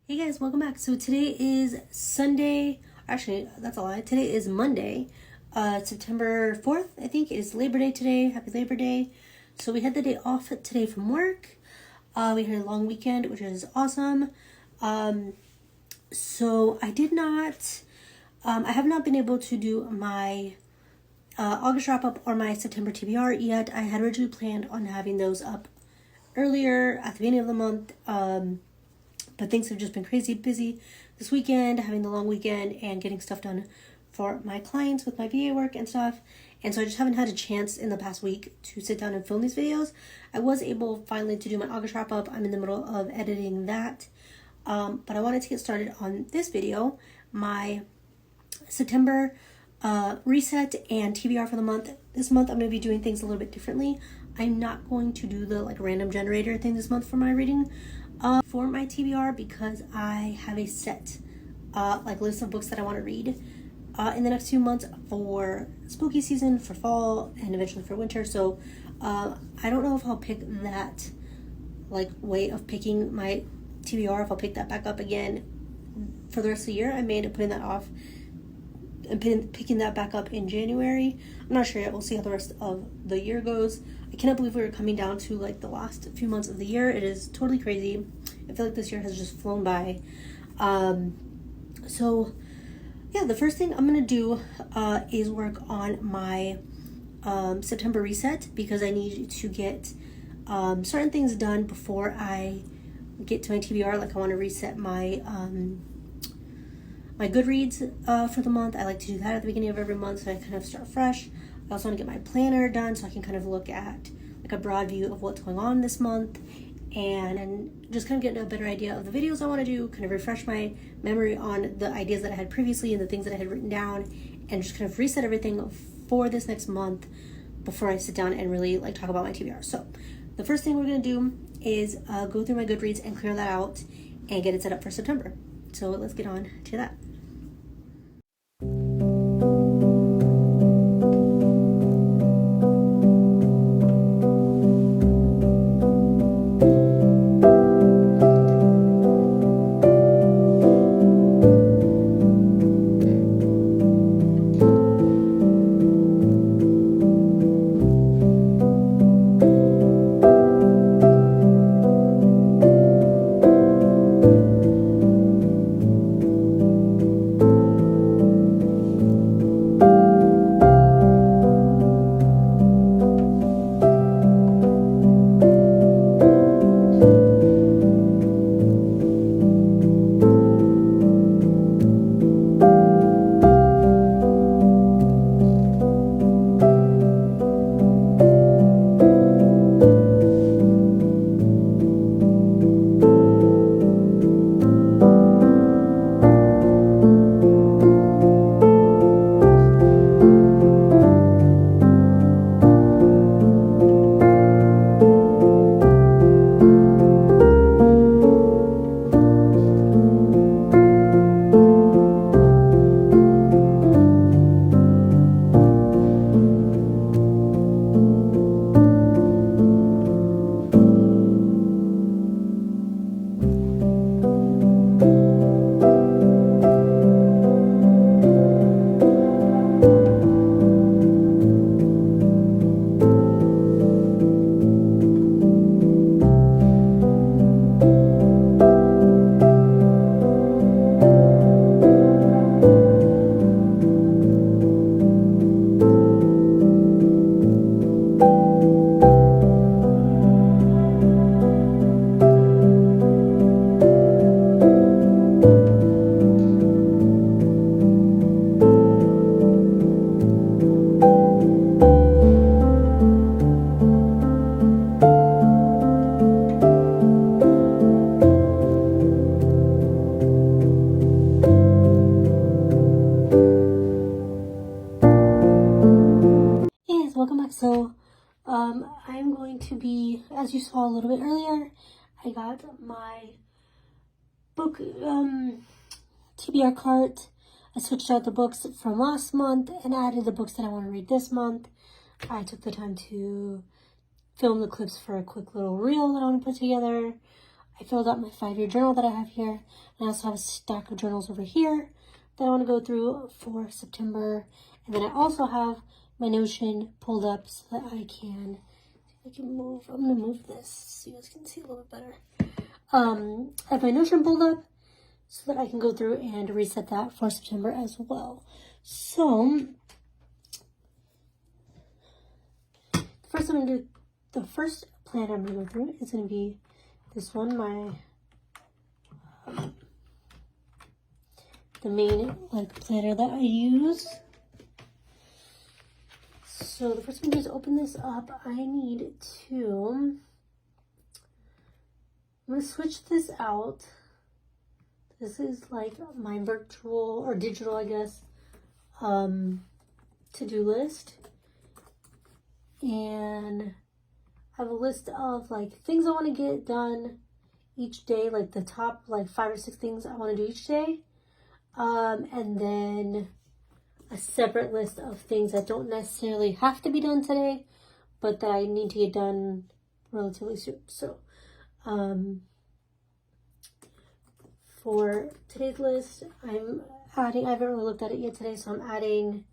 Hey guys, welcome back. So today is Sunday. Actually, that's a lie. Today is Monday, September 4th, I think. It's Labor Day today. Happy Labor Day. So we had the day off today from work. We had a long weekend, which is awesome. So I did not, I have not been able to do my August wrap-up or my September TBR yet. I had originally planned on having those up earlier at the beginning of the month. But things have just been crazy busy this weekend, having the long weekend and getting stuff done for my clients with my VA work and stuff. And so I just haven't had a chance in the past week to sit down and film these videos. I was able finally to do my August wrap up. I'm in the middle of editing that. But I wanted to get started on this video, my September reset and TBR for the month. This month I'm going to be doing things a little bit differently. I'm not going to do the random generator thing this month for my reading. For my TBR, because I have a set list of books that I want to read in the next few months for spooky season, for fall, and eventually for winter. So I don't know if I'll pick that way of picking my TBR, if I'll pick that back up again for the rest of the year. I may end up putting that off and picking that back up in January. I'm not sure yet. We'll see how the rest of the year goes. I cannot believe we're coming down to the last few months of the year. It is totally crazy. I feel like this year has just flown by. So yeah, the first thing I'm gonna do is work on my September reset, because I need to get certain things done before I get to my TBR. I want to reset my my Goodreads for the month. I like to do that at the beginning of every month, so I kind of start fresh. I also want to get my planner done so I can kind of look at a broad view of what's going on this month, and just kind of get a better idea of the videos I want to do, kind of refresh my memory on the ideas that I had previously and the things that I had written down, and just kind of reset everything for this next month before I sit down and really talk about my TBR. So the first thing we're going to do is go through my Goodreads and clear that out and get it set up for September. So let's get on to that. Welcome back. So I'm going to be, as you saw a little bit earlier, I got my book TBR cart. I switched out the books from last month and added the books that I want to read this month. I took the time to film the clips for a quick little reel that I want to put together. I filled out my 5-year journal that I have here. I also have a stack of journals over here that I want to go through for September. And then I also have my Notion pulled up so that I can move. I'm going to move this so you guys can see a little bit better. I have my Notion pulled up so that I can go through and reset that for September as well. So, the first plan I'm going to go through is going to be this one, the main planner that I use. So the first thing to do is open this up. I'm going to switch this out. This is like my virtual or digital, I guess, to-do list. And I have a list of things I want to get done each day, like the top 5 or 6 things I want to do each day. And then a separate list of things that don't necessarily have to be done today, but that I need to get done relatively soon. So, for today's list, I haven't really looked at it yet today, so I'm adding,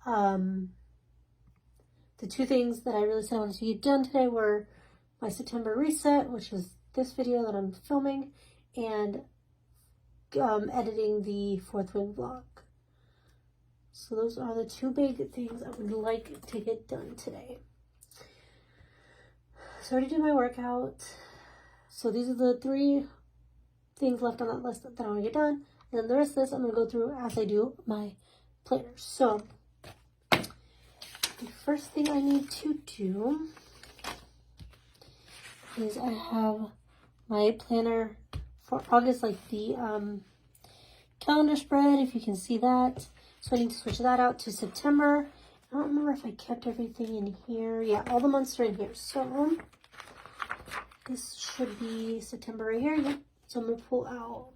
the 2 things that I really said I wanted to get done today were my September reset, which is this video that I'm filming, and editing the 4th wing vlog. So those are the 2 big things I would like to get done today. So I already did my workout. So these are the 3 things left on that list that I want to get done. And then the rest of this I'm going to go through as I do my planner. So the first thing I need to do is I have my planner for August, the calendar spread, if you can see that. So I need to switch that out to September. I don't remember if I kept everything in here. Yeah, all the months are in here. So this should be September right here. Yep. So I'm going to pull out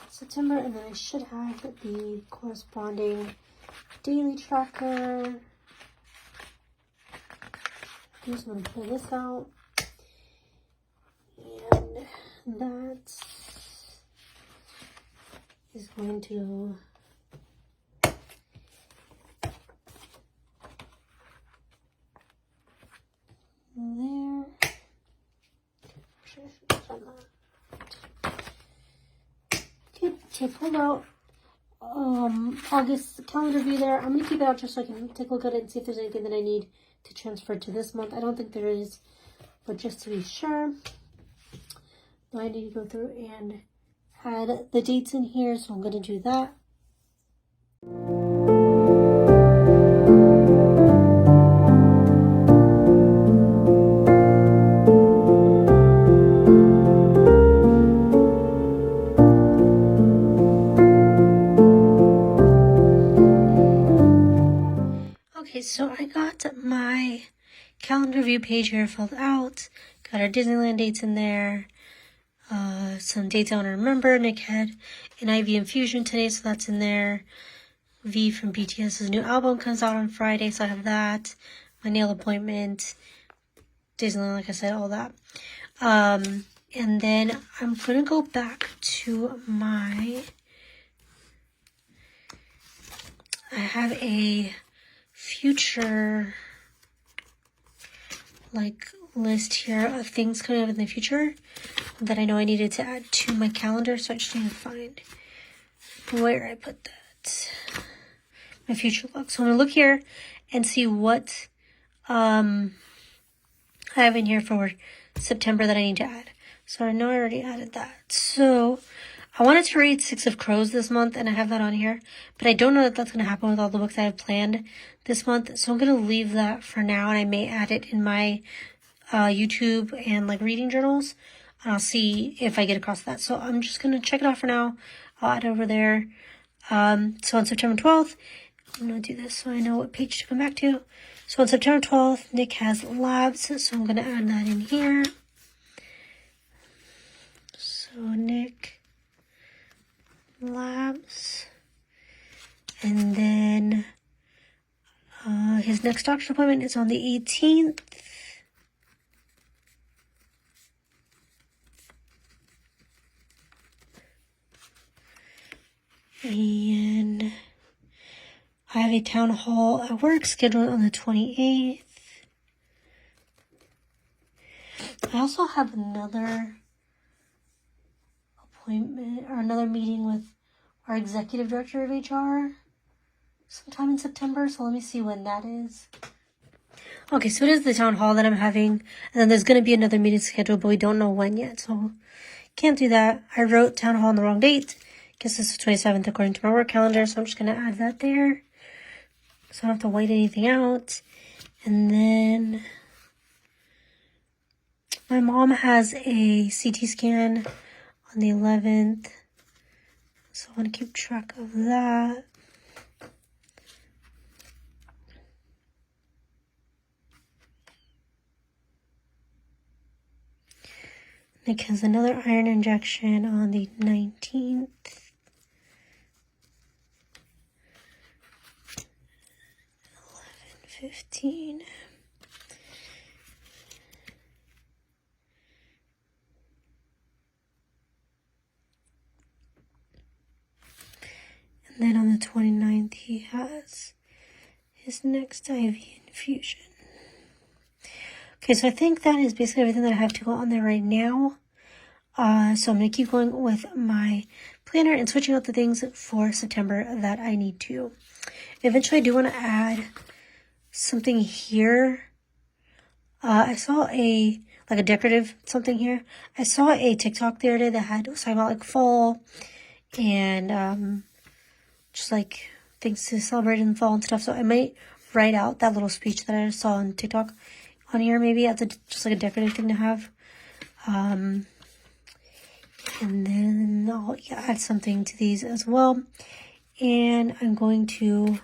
September, and then I should have the corresponding daily tracker. I'm just going to pull this out, and that is going to go there. Okay, pulled out August calendar view there. I'm going to keep it out just so I can take a look at it and see if there's anything that I need to transfer to this month. I don't think there is, but just to be sure, I need to go through and add the dates in here, so I'm going to do that. Okay, so I got my calendar view page here filled out. Got our Disneyland dates in there. Some dates I want to remember. Nick had an IV infusion today, so that's in there. V from BTS's new album comes out on Friday, so I have that. My nail appointment, Disneyland, like I said, all that. And then I'm going to go back to I have a future list here of things coming up in the future that I know I needed to add to my calendar, so I just need to find where I put that. My future log. So I'm going to look here and see what I have in here for September that I need to add. So I know I already added that. So I wanted to read 6 of Crows this month, and I have that on here, but I don't know that that's going to happen with all the books I have planned this month, so I'm going to leave that for now, and I may add it in my YouTube and reading journals, and I'll see if I get across that. So I'm just going to check it off for now. I'll add it over there. So on September 12th, I'm going to do this so I know what page to come back to. So on September 12th, Nick has labs, so I'm going to add that in here. So Nick labs, and then his next doctor's appointment is on the 18th. And I have a town hall at work scheduled on the 28th. I also have another appointment or another meeting with our executive director of HR sometime in September. So let me see when that is. Okay, so it is the town hall that I'm having. And then there's going to be another meeting scheduled, but we don't know when yet. So can't do that. I wrote town hall on the wrong date. Guess it's the 27th according to my work calendar. So I'm just going to add that there. So I don't have to white anything out. And then my mom has a CT scan on the 11th. So I want to keep track of that. Nick has another iron injection on the 19th. 11:15. And then on the 29th, he has his next IV infusion. Okay, so I think that is basically everything that I have to go on there right now. So I'm going to keep going with my planner and switching out the things for September that I need to. Eventually, I do want to add something here. I saw a decorative something here. I saw a TikTok the other day that was talking about like fall and just like things to celebrate in the fall and stuff. So I might write out that little speech that I saw on TikTok on here, maybe as just like a decorative thing to have. And then I'll add something to these as well. And I'm going to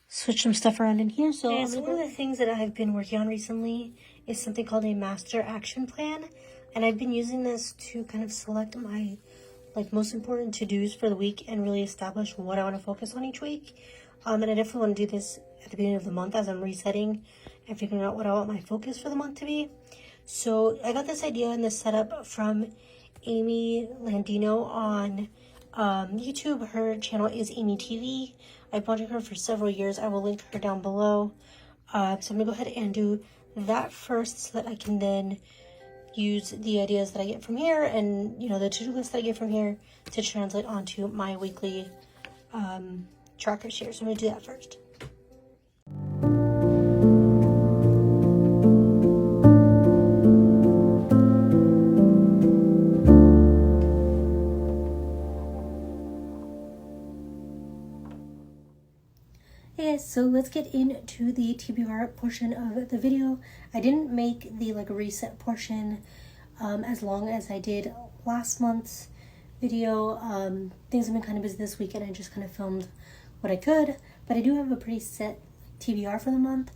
switch some stuff around in here. So one of the things that I've been working on recently is something called a master action plan. And I've been using this to kind of select my most important to-dos for the week and really establish what I want to focus on each week. And I definitely want to do this at the beginning of the month as I'm resetting and figuring out what I want my focus for the month to be. So I got this idea and this setup from Amy Landino on YouTube. Her channel is Amy TV. I've watched her for several years. I will link her down below. So I'm going to go ahead and do that first so that I can then use the ideas that I get from here and, the to-do list that I get from here to translate onto my weekly trackers here. So I'm going to do that first. Hey guys, so let's get into the TBR portion of the video. I didn't make the reset portion as long as I did last month's video. Things have been kind of busy this week and I just kind of filmed what I could, but I do have a pretty set TBR for the month,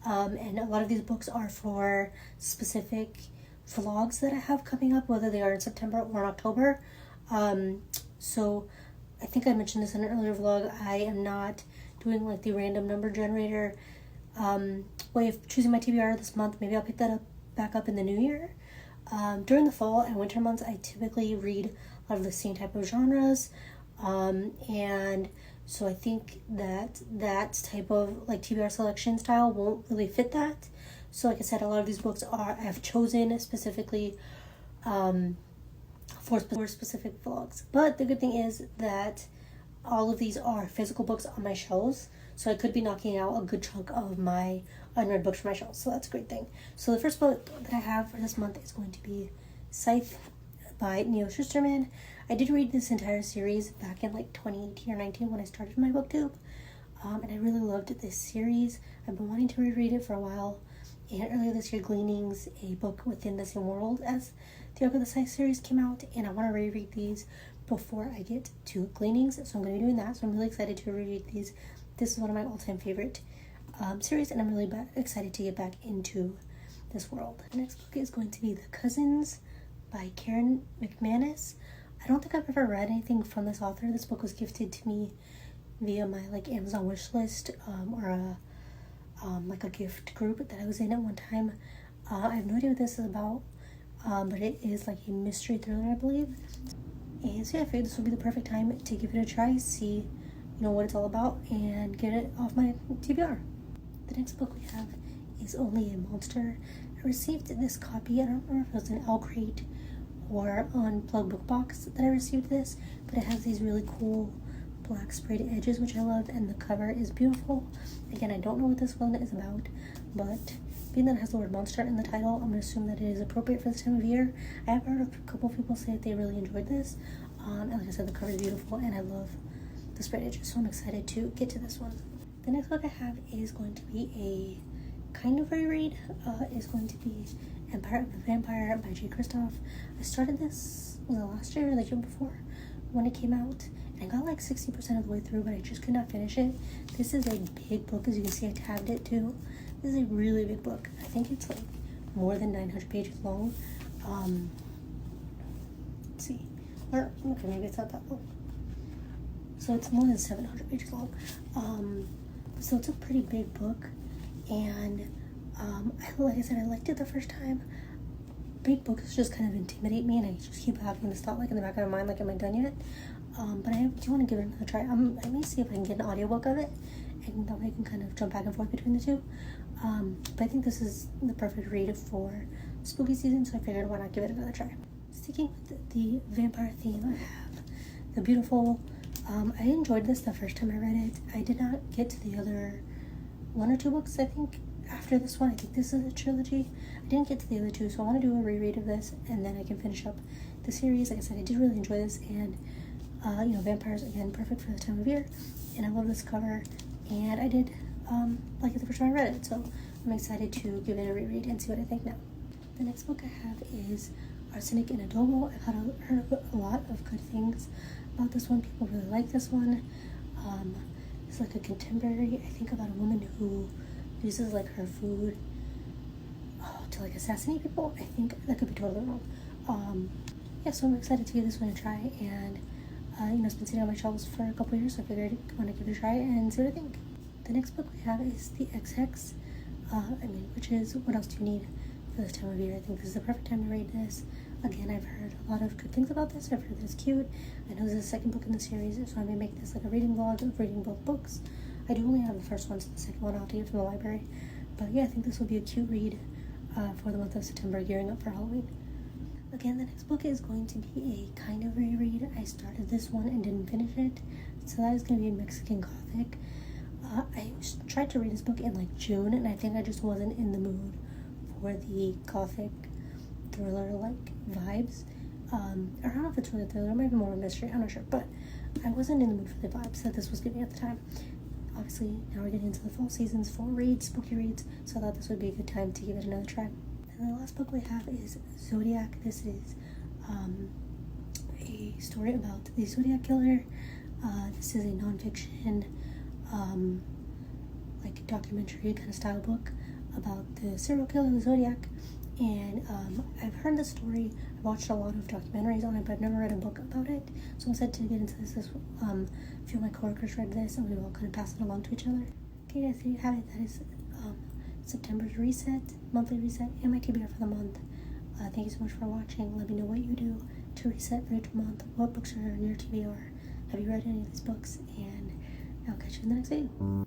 and a lot of these books are for specific vlogs that I have coming up, whether they are in September or in October. So I think I mentioned this in an earlier vlog. I am not doing the random number generator way of choosing my TBR this month. Maybe I'll pick that back up in the new year. During the fall and winter months, I typically read a lot of the same type of genres, and so I think that type of TBR selection style won't really fit that. So like I said, a lot of these books I have chosen specifically for specific vlogs. But the good thing is that all of these are physical books on my shelves, so I could be knocking out a good chunk of my unread books from my shelves, so that's a great thing. So the first book that I have for this month is going to be Scythe by Neil Shusterman. I did read this entire series back in 2018 or 19 when I started my booktube, and I really loved this series. I've been wanting to reread it for a while, and earlier this year Gleanings, a book within the same world as the Yoga the Scythe series, came out, and I want to reread these before I get to Gleanings, so I'm going to be doing that. So I'm really excited to reread these. This is one of my all-time favorite series, and I'm really excited to get back into this world. The next book is going to be The Cousins by Karen McManus. I don't think I've ever read anything from this author. This book was gifted to me via my Amazon wish list, or a gift group that I was in at one time. I have no idea what this is about. but it is like a mystery thriller, I believe. And so yeah, I figured this would be the perfect time to give it a try, see what it's all about, and get it off my TBR. The next book we have is Only a Monster. I received this copy, I don't remember if it was in Crate or on Plug Book Box that I received this, but it has these really cool black sprayed edges, which I love, and the cover is beautiful. Again, I don't know what this one is about, but being that it has the word monster in the title, I'm going to assume that it is appropriate for this time of year. I have heard a couple of people say that they really enjoyed this, and like I said, the cover is beautiful, and I love the sprayed edges, so I'm excited to get to this one. The next book I have is going to be a kind of reread. Is going to be Empire of the Vampire by J. Kristoff. I started this last year or the year before when it came out, and I got like 60% of the way through, but I just could not finish it. This is a big book, as you can see I tabbed it too. This is a really big book. I think it's like more than 900 pages long. Let's see. Or, okay, maybe it's not that long. So it's more than 700 pages long. So it's a pretty big book, and like I said, I liked it the first time. Big books just kind of intimidate me, and I just keep having this thought like in the back of my mind, like, am I done yet? But I do want to give it another try. I may see if I can get an audiobook of it, and that way I can kind of jump back and forth between the two. But I think this is the perfect read for spooky season, so I figured why not give it another try. Sticking with the vampire theme, I have the beautiful. I enjoyed this the first time I read it. I did not get to the other one or two books, I think, after this one. I think this is a trilogy. I didn't get to the other two, so I want to do a reread of this, and then I can finish up the series. Like I said, I did really enjoy this, and vampires, again, perfect for this time of year, and I love this cover, and I did like it the first time I read it, so I'm excited to give it a reread and see what I think now. The next book I have is Arsenic and Adobo. I've heard a lot of good things about this one. People really like this one. It's like a contemporary, I think, about a woman who uses like her food to like assassinate people. I think that could be totally wrong. Yeah, so I'm excited to give this one a try, and it's been sitting on my shelves for a couple years, so I figured I want to give it a try and see what I think. The next book we have is The XX, which is What Else Do You Need for this time of year. I think this is the perfect time to read this. Again, I've heard a lot of good things about this. I've heard that it's cute. I know this is the second book in the series, so I may make this like a reading vlog of reading both books. I do only have the first one, so the second one I'll have to get from the library. But yeah, I think this will be a cute read for the month of September, gearing up for Halloween. Again, the next book is going to be a kind of reread. I started this one and didn't finish it, so that is going to be Mexican Gothic. I tried to read this book in like June, and I think I just wasn't in the mood for the Gothic thriller like vibes. Or I don't know if it's really a thriller, it might be more of a mystery, I'm not sure, but I wasn't in the mood for the vibes that this was giving at the time. Obviously, now we're getting into the fall seasons, fall reads, spooky reads, so I thought this would be a good time to give it another try. And the last book we have is Zodiac. This is a story about the Zodiac Killer. This is a non-fiction like documentary kind of style book about the serial killer, the Zodiac. And I've heard the story. I've watched a lot of documentaries on it, but I've never read a book about it. So I'm excited to get into this. A few of my coworkers read this, and we all kind of passed it along to each other. Okay, guys, there you have it. That is September's reset, monthly reset, and my TBR for the month. Thank you so much for watching. Let me know what you do to reset for each month. What books are in your TBR? Have you read any of these books? And I'll catch you in the next video.